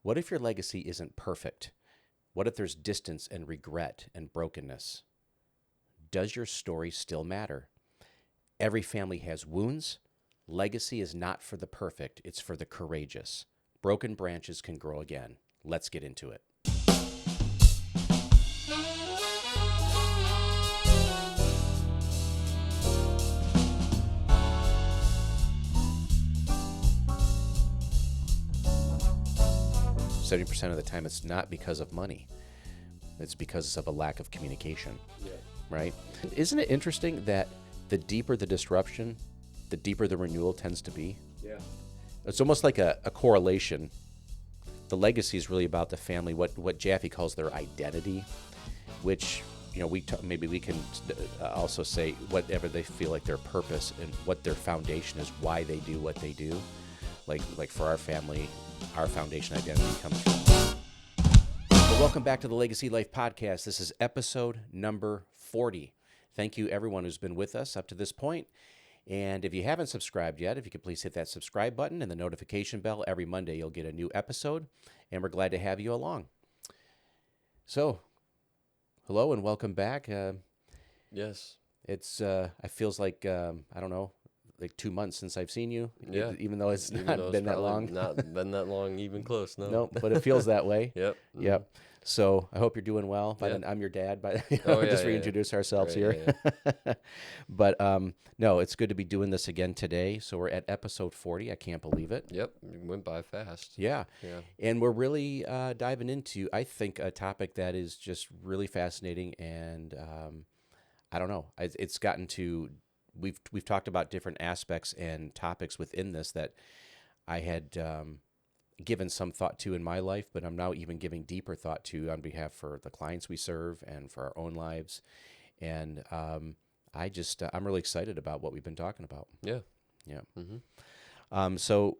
What if your legacy isn't perfect? What if there's distance and regret and brokenness? Does your story still matter? Every family has wounds. Legacy is not for the perfect, it's for the courageous. Broken branches can grow again. Let's get into it. Seventy 70% of the time, it's not because of money. It's because of a lack of communication, right? Isn't it interesting that the deeper the disruption, the deeper the renewal tends to be? Yeah. It's almost like a correlation. The legacy is really about the family, what Jaffe calls their identity, which, maybe we can also say whatever they feel like their purpose and what their foundation is, why they do what they do. Like for our family, our foundation identity comes from. Well, welcome back to the Legacy Life Podcast. This is episode number 40. Thank you, everyone who's been with us up to this point. And if you haven't subscribed yet, if you could please hit that subscribe button and the notification bell. Every Monday, you'll get a new episode, and we're glad to have you along. So, hello and welcome back. Yes. It's it feels like, I don't know, like 2 months since I've seen you, Yeah. Even though it's not been that long. Not been that long, even close, no. No, but it feels that way. Yep. Mm-hmm. Yep. So I hope you're doing well. I'm your dad, just reintroduce ourselves here. Yeah. But no, it's good to be doing this again today. So we're at episode 40. I can't believe it. Yep. It went by fast. Yeah. Yeah. And we're really diving into, I think, a topic that is just really fascinating. And I don't know. It's gotten to, we've talked about different aspects and topics within this that I had given some thought to in my life, but I'm now even giving deeper thought to on behalf for the clients we serve and for our own lives. And I'm really excited about what we've been talking about. Yeah. Yeah. Mm-hmm. So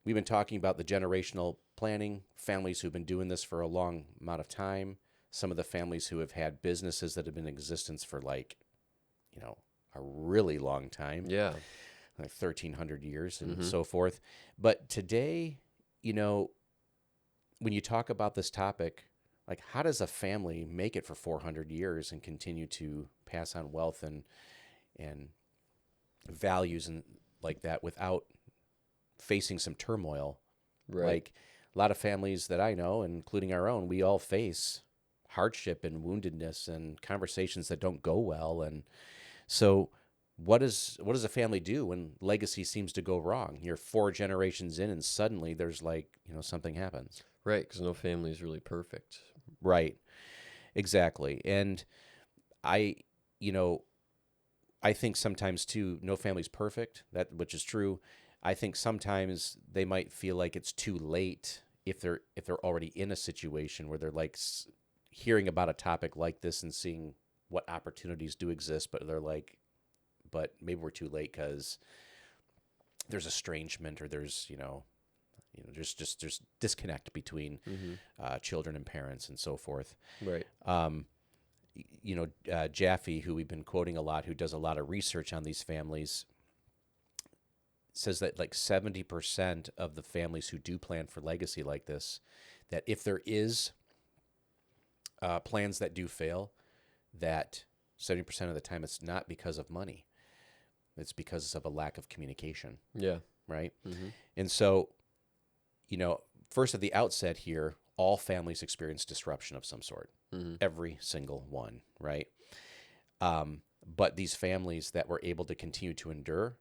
we've been talking about the generational planning, families who've been doing this for a long amount of time, some of the families who have had businesses that have been in existence for a really long time. Yeah. Like 1,300 years and Mm-hmm. so forth. But today, when you talk about this topic, like how does a family make it for 400 years and continue to pass on wealth and values and like that without facing some turmoil? Right. Like a lot of families that I know, including our own, we all face hardship and woundedness and conversations that don't go well. And so what does a family do when legacy seems to go wrong? You're 4 generations in and suddenly there's something happens. Right, because no family is really perfect. Right. Exactly. And I think sometimes too, no family's perfect, which is true. I think sometimes they might feel like it's too late if they're already in a situation where they're like hearing about a topic like this and seeing what opportunities do exist, but they're like, but maybe we're too late because there's estrangement or there's there's disconnect between children and parents and so forth. Right. Jaffe, who we've been quoting a lot, who does a lot of research on these families, says that like 70% of the families who do plan for legacy like this, that if there is plans that do fail, that 70% of the time it's not because of money. It's because of a lack of communication. Yeah. Right? Mm-hmm. And so, first at the outset here, all families experience disruption of some sort. Mm-hmm. Every single one, right? But these families that were able to continue to endure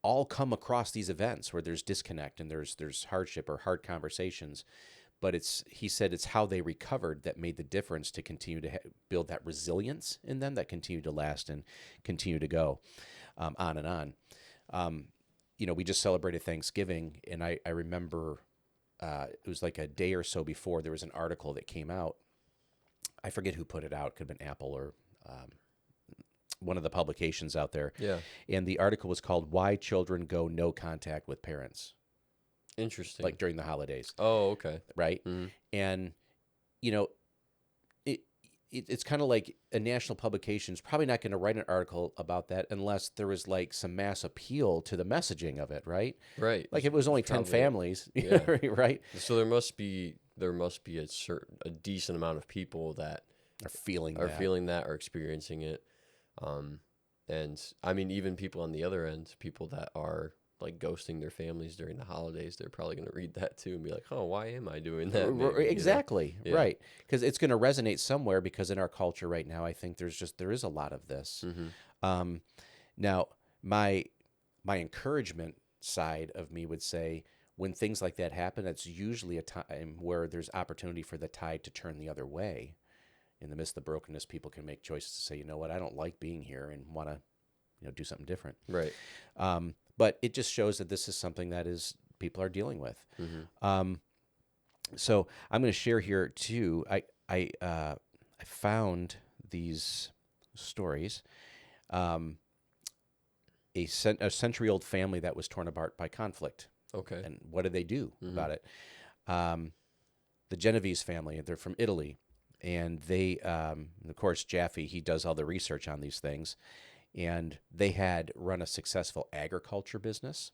all come across these events where there's disconnect and there's hardship or hard conversations. But he said it's how they recovered that made the difference to continue to build that resilience in them that continue to last and continue to go on and on. We just celebrated Thanksgiving, and I remember it was like a day or so before there was an article that came out. I forget who put it out. Could have been Apple or one of the publications out there. Yeah. And the article was called "Why Children Go No Contact with Parents." Interesting. Like during the holidays. Oh, okay. Right? Mm-hmm. And, it's kind of like a national publication is probably not going to write an article about that unless there was like some mass appeal to the messaging of it, right? Right. Like if it was only It's 10 probably families, yeah. right? So there must be a decent amount of people that Are feeling are that. feeling that, are experiencing it. And I mean, even people on the other end, people that are like ghosting their families during the holidays, they're probably going to read that too and be like, oh, why am I doing that? Maybe, Exactly, Yeah. right. Because it's going to resonate somewhere because in our culture right now, I think there is a lot of this. Mm-hmm. Now, my encouragement side of me would say when things like that happen, it's usually a time where there's opportunity for the tide to turn the other way. In the midst of the brokenness, people can make choices to say, you know what, I don't like being here and want to, do something different. Right. But it just shows that this is something that people are dealing with. Mm-hmm. So I'm going to share here too. I found these stories. A century-old family that was torn apart by conflict. Okay. And what did they do Mm-hmm. about it? The Genovese family, they're from Italy. And they, of course, Jaffe, he does all the research on these things. And they had run a successful agriculture business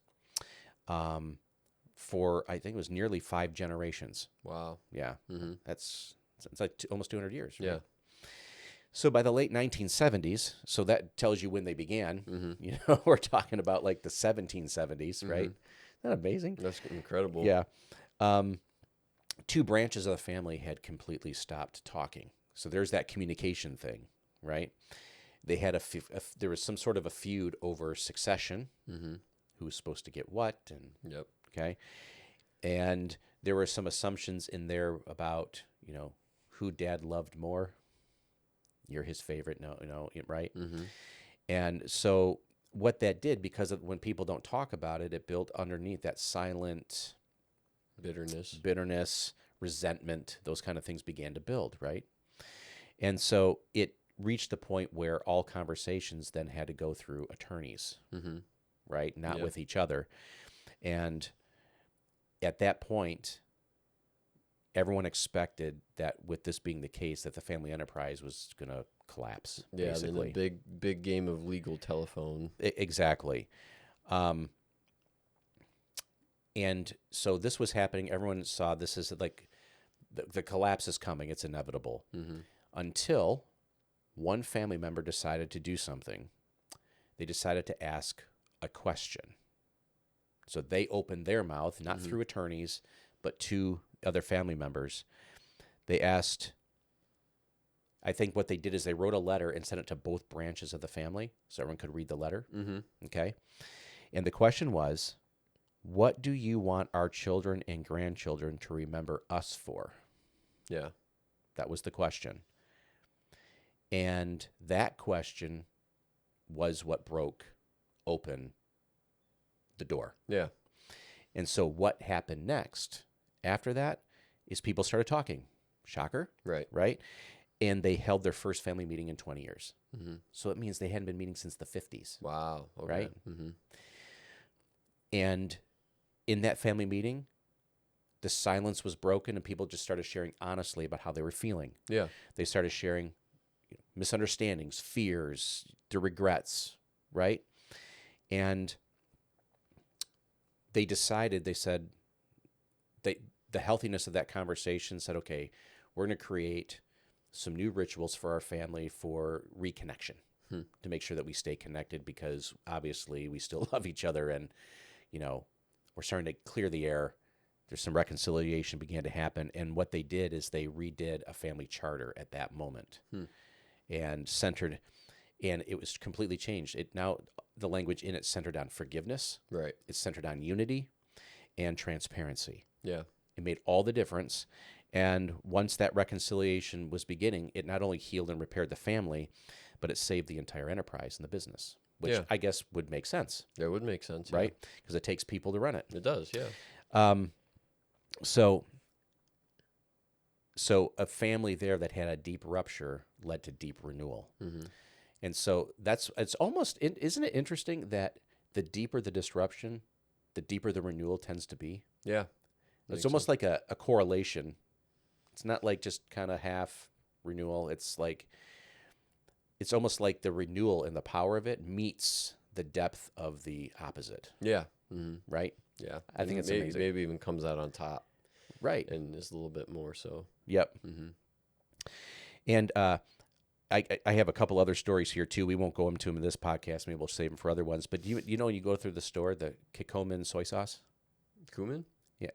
for, I think it was nearly 5 generations. Wow. Yeah. Mm-hmm. It's like almost 200 years. Right? Yeah. So by the late 1970s, so that tells you when they began. Mm-hmm. We're talking about like the 1770s, right? Isn't that amazing? That's incredible. Yeah. 2 branches of the family had completely stopped talking. So there's that communication thing, right? They had there was some sort of a feud over succession, who was supposed to get what, and Yep. okay, and there were some assumptions in there about who Dad loved more. You're his favorite, right? Mm-hmm. And so what that did, because when people don't talk about it, it built underneath that silent bitterness, resentment, those kind of things began to build, right? And so it reached the point where all conversations then had to go through attorneys, right? Not with each other. And at that point, everyone expected that with this being the case, that the family enterprise was going to collapse, basically. Then a big game of legal telephone. Exactly. And so this was happening. Everyone saw this as like the collapse is coming. It's inevitable. Until one family member decided to do something. They decided to ask a question. So they opened their mouth, not through attorneys, but to other family members. They asked, I think what they did is they wrote a letter and sent it to both branches of the family so everyone could read the letter. Okay. And the question was, what do you want our children and grandchildren to remember us for? Yeah. That was the question. And that question was what broke open the door. Yeah. And so what happened next after that is people started talking. Shocker. Right. Right? And they held their first family meeting in 20 years. So it means they hadn't been meeting since the 50s. Wow. Okay. Right? And in that family meeting, the silence was broken and people just started sharing honestly about how they were feeling. Yeah. They started sharing misunderstandings, fears, their regrets, right? And they said, the healthiness of that conversation said, okay, we're going to create some new rituals for our family for reconnection to make sure that we stay connected because obviously we still love each other and, we're starting to clear the air. There's some reconciliation began to happen. And what they did is they redid a family charter at that moment and it was completely changed. Now the language in it centered on forgiveness. Right. It's centered on unity and transparency. Yeah. It made all the difference. And once that reconciliation was beginning, it not only healed and repaired the family, but it saved the entire enterprise and the business, which I guess would make sense. That would make sense. Right? Because it takes people to run it. It does, yeah. So a family there that had a deep rupture led to deep renewal. And so it's almost, isn't it interesting that the deeper the disruption, the deeper the renewal tends to be? Yeah. It's almost like a correlation. It's not like just kind of half renewal. It's almost like the renewal and the power of it meets the depth of the opposite. Yeah. Mm-hmm. Right? Yeah. I think it's maybe, amazing. Maybe even comes out on top. Right. And is a little bit more so. Yep. Mm-hmm. And I have a couple other stories here too. We won't go into them in this podcast. Maybe we'll save them for other ones. But you know when you go through the store, the Kikkoman soy sauce? Cumin? Yeah.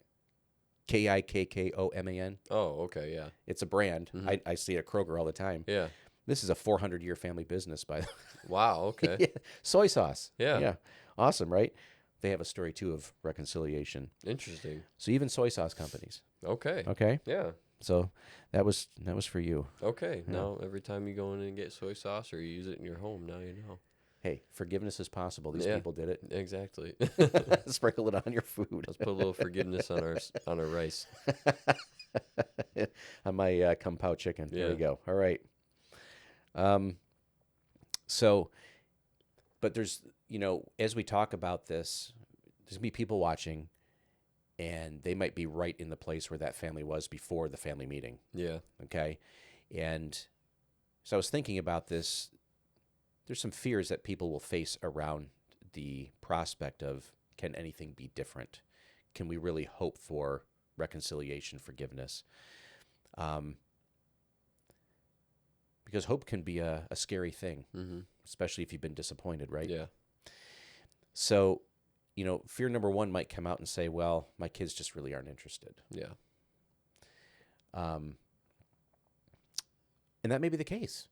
Kikkoman. Oh, okay, yeah. It's a brand. Mm-hmm. I see it at Kroger all the time. Yeah. This is a 400-year family business, by the way. Wow, okay. Yeah. Soy sauce. Yeah. Yeah. Awesome, right? They have a story too of reconciliation. Interesting. So even soy sauce companies. Okay. Okay. Yeah. So that was for you. Okay. Yeah. Now every time you go in and get soy sauce or you use it in your home, now you know. Hey, forgiveness is possible. These people did it. Exactly. Sprinkle it on your food. Let's put a little forgiveness on our rice. On my Kung Pao chicken. Yeah. There we go. All right. So, but there's, as we talk about this, there's going to be people watching, and they might be right in the place where that family was before the family meeting. Yeah. Okay. And so I was thinking about this. There's some fears that people will face around the prospect of, can anything be different? Can we really hope for reconciliation, forgiveness? Because hope can be a scary thing, Mm-hmm. especially if you've been disappointed, right? Yeah. So, fear number one might come out and say, well, my kids just really aren't interested. Yeah. And that may be the case.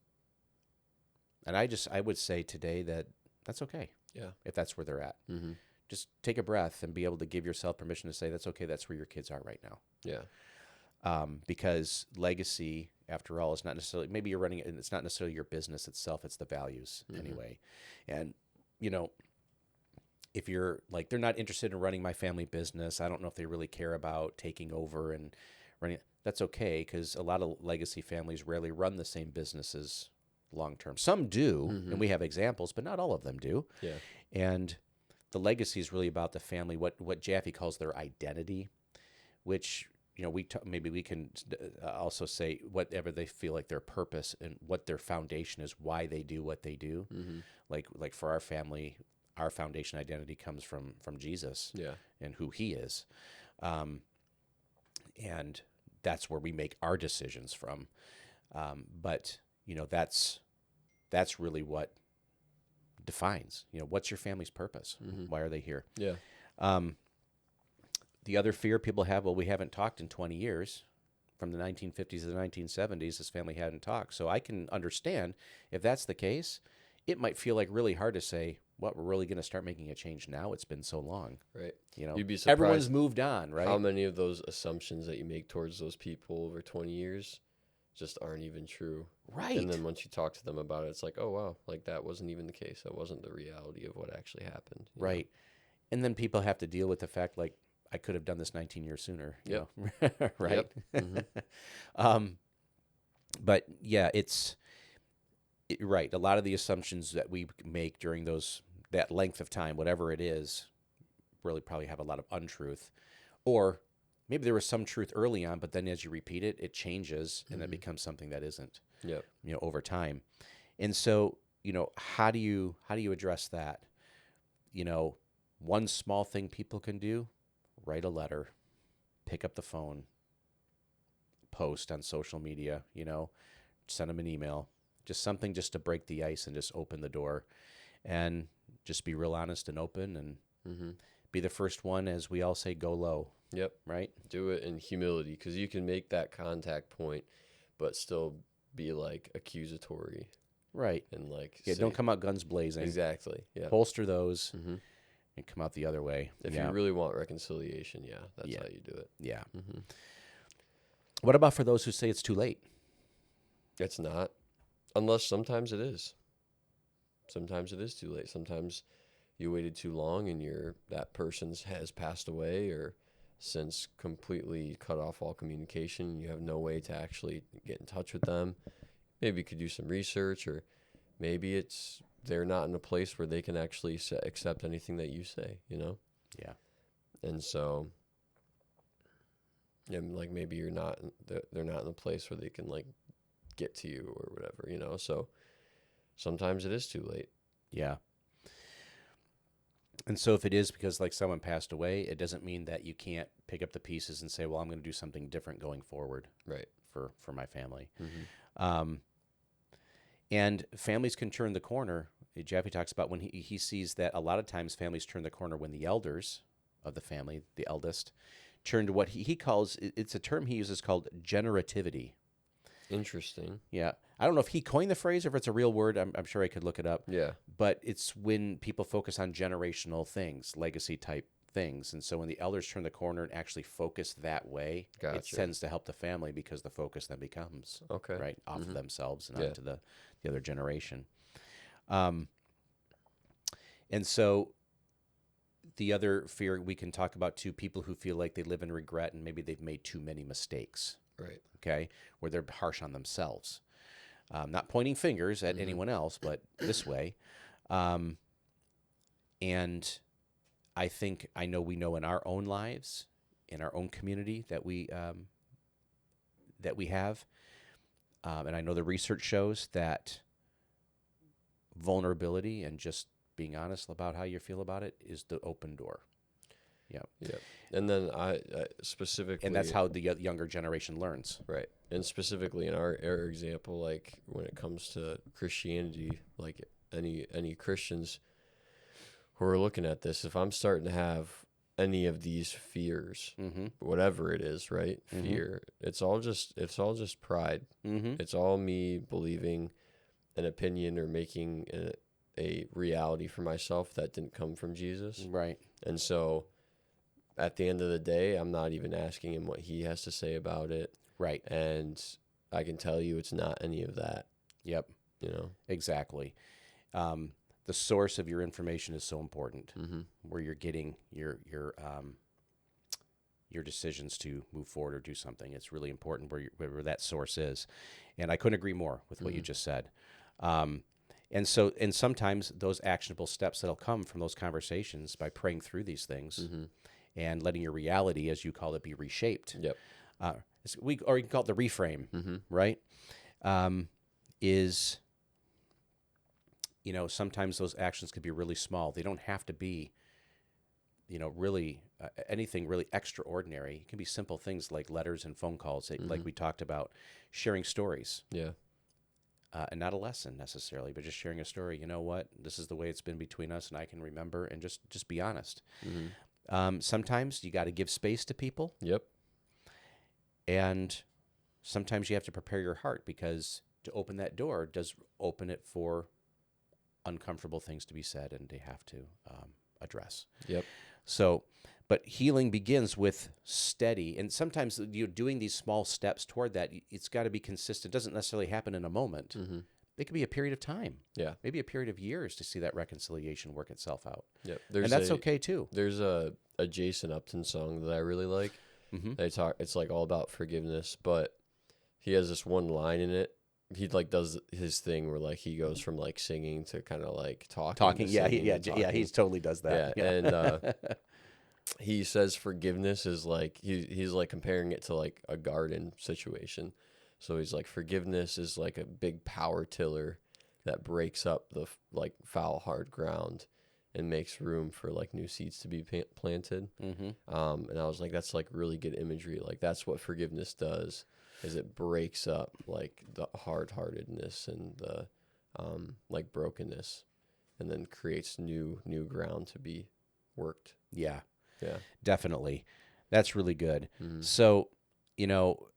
And I would say today that that's okay. Yeah. If that's where they're at. Mm-hmm. Just take a breath and be able to give yourself permission to say, that's okay, that's where your kids are right now. Yeah. Because legacy, after all, is not necessarily, maybe you're running it, and it's not necessarily your business itself, it's the values anyway. And, if you're like, they're not interested in running my family business, I don't know if they really care about taking over and running, that's okay, because a lot of legacy families rarely run the same businesses long term. Some do, and we have examples, but not all of them do. Yeah. And the legacy is really about the family, what Jaffe calls their identity, which, maybe we can also say whatever they feel like their purpose and what their foundation is, why they do what they do. Mm-hmm. Like for our family, our foundation identity comes from Jesus and who he is. And that's where we make our decisions from. But, that's really what defines, what's your family's purpose? Mm-hmm. Why are they here? Yeah. The other fear people have, well, we haven't talked in 20 years. From the 1950s to the 1970s, this family hadn't talked. So I can understand if that's the case, it might feel like really hard to say, what, we're really going to start making a change now? It's been so long. Right. You'd be surprised everyone's moved on, right? How many of those assumptions that you make towards those people over 20 years just aren't even true. Right. And then once you talk to them about it, it's like, oh, wow, like that wasn't even the case. That wasn't the reality of what actually happened. Right. And then people have to deal with the fact, like, I could have done this 19 years sooner. Yep. Right. Yep. Mm-hmm. But yeah, right. A lot of the assumptions that we make during that length of time, whatever it is, really probably have a lot of untruth. Or maybe there was some truth early on, but then as you repeat it, it changes and it becomes something that isn't, Yep. Over time. And so, how do you address that? One small thing people can do, write a letter, pick up the phone, post on social media, send them an email, just something just to break the ice and just open the door and just be real honest and open and be the first one, as we all say, go low. Yep. Right? Do it in humility, because you can make that contact point, but still be like accusatory. Right. And like, yeah, don't come out guns blazing. Exactly. Yeah. Holster those and come out the other way. If you really want reconciliation, that's how you do it. Yeah. Mm-hmm. What about for those who say it's too late? It's not, unless sometimes it is. Sometimes it is too late. Sometimes you waited too long and that person has passed away or since completely cut off all communication and you have no way to actually get in touch with them. Maybe you could do some research, or maybe they're not in a place where they can actually accept anything that you say, Yeah. And so, like maybe they're not in a place where they can like get to you or whatever, you know? So sometimes it is too late. Yeah. And so if it is because like someone passed away, it doesn't mean that you can't pick up the pieces and say, well, I'm going to do something different going forward Right. for my family. Mm-hmm. And families can turn the corner. Jaffe talks about when he sees that a lot of times families turn the corner when the elders of the family, the eldest, turn to what he calls, it's a term he uses called generativity. Interesting. Yeah. I don't know if he coined the phrase or if it's a real word. I'm sure I could look it up. Yeah. But it's when people focus on generational things, legacy type things. And so when the elders turn the corner and actually focus that way, it Gotcha. tends to help the family because the focus then becomes Okay. right off of themselves and Yeah. onto the other generation. And so the other fear we can talk about too, people who feel like they live in regret and maybe they've made too many mistakes. Right. Okay, where they're harsh on themselves. Not pointing fingers at anyone else, but this way. And I know we know in our own lives, in our own community that we have, and I know the research shows that vulnerability and just being honest about how you feel about it is the open door. Yeah. Yeah. And then I specifically, and that's how the younger generation learns. right. And specifically in our example, like when it comes to Christianity, like any Christians who are looking at this, if I'm starting to have any of these fears, whatever it is, right? Fear, it's all just pride. It's all me believing an opinion or making a reality for myself that didn't come from Jesus. Right. And so at the end of the day, I'm not even asking him what he has to say about it. Right. And I can tell you it's not any of that. Yep. You know? Exactly. The source of your information is so important. Where you're getting your decisions to move forward or do something. It's really important where that source is. And I couldn't agree more with what you just said. And sometimes those actionable steps that'll come from those conversations by praying through these things and letting your reality, as you call it, be reshaped. Yep. Or you can call it the reframe, right? Is, sometimes those actions could be really small. They don't have to be, really anything really extraordinary. It can be simple things like letters and phone calls, like we talked about, sharing stories. Yeah. And not a lesson necessarily, but just sharing a story. You know what? This is the way it's been between us, and I can remember, and just be honest. Sometimes you got to give space to people. Yep. And sometimes you have to prepare your heart, because to open that door does open it for uncomfortable things to be said and they have to address. Yep. So, but healing begins with steady, and sometimes you're doing these small steps toward that. It's got to be consistent. It doesn't necessarily happen in a moment. It could be a period of time. Yeah. Maybe a period of years to see that reconciliation work itself out. Yep. And that's okay too. There's a Jason Upton song that I really like. It's like all about forgiveness, but he has this one line in it. He like does his thing where like he goes from like singing to kind of like talking. Yeah, he totally does that. Yeah. And he says forgiveness is like he's like comparing it to like a garden situation. So he's like, forgiveness is like a big power tiller that breaks up the like foul hard ground and makes room for like new seeds to be planted. And I was like, that's like really good imagery. Like that's what forgiveness does, is it breaks up like the hard-heartedness and the like brokenness, and then creates new ground to be worked. Yeah, yeah, definitely. That's really good. So,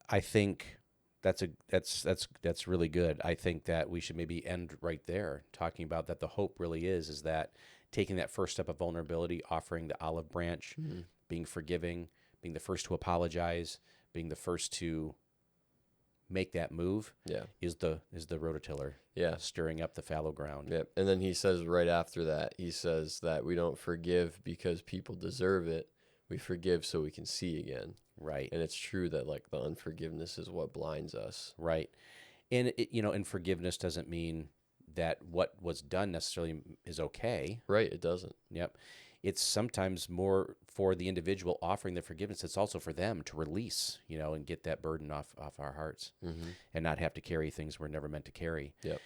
I think that's really good. I think that we should maybe end right there, talking about that the hope really is that taking that first step of vulnerability, offering the olive branch, being forgiving, being the first to apologize, being the first to make that move, is the rototiller, stirring up the fallow ground. Yep. And then he says right after that, he says that we don't forgive because people deserve it. We forgive so we can see again. Right. And it's true that like the unforgiveness is what blinds us. Right. And and forgiveness doesn't mean that what was done necessarily is okay. Right. It doesn't. Yep. it's sometimes more for the individual offering the forgiveness. It's also for them to release, and get that burden off our hearts, and not have to carry things we're never meant to carry. Yep.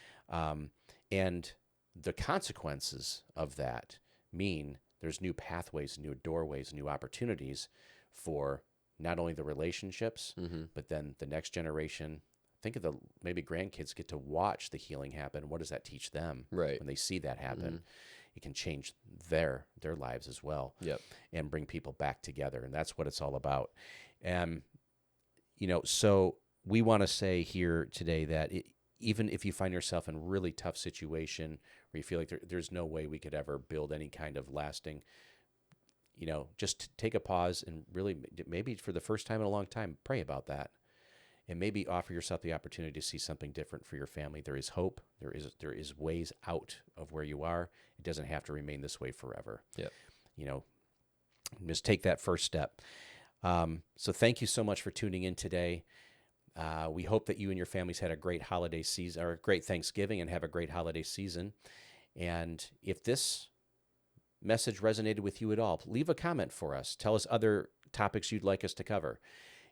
And the consequences of that mean there's new pathways, new doorways, new opportunities for not only the relationships, but then the next generation. Think of maybe grandkids get to watch the healing happen. What does that teach them Right. when they see that happen? It can change their lives as well. Yep. And bring people back together. And that's what it's all about. And, so we want to say here today that even if you find yourself in a really tough situation where you feel like there's no way we could ever build any kind of lasting, just take a pause and really, maybe for the first time in a long time, pray about that. And maybe offer yourself the opportunity to see something different for your family. There is hope. There is ways out of where you are. It doesn't have to remain this way forever. Yep. Just take that first step. So thank you so much for tuning in today. We hope that you and your families had a great holiday season, or a great Thanksgiving, and have a great holiday season. And if this message resonated with you at all, leave a comment for us. Tell us other topics you'd like us to cover.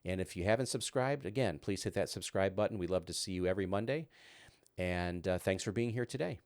And if you haven't subscribed, again, please hit that subscribe button. We love to see you every Monday. And thanks for being here today.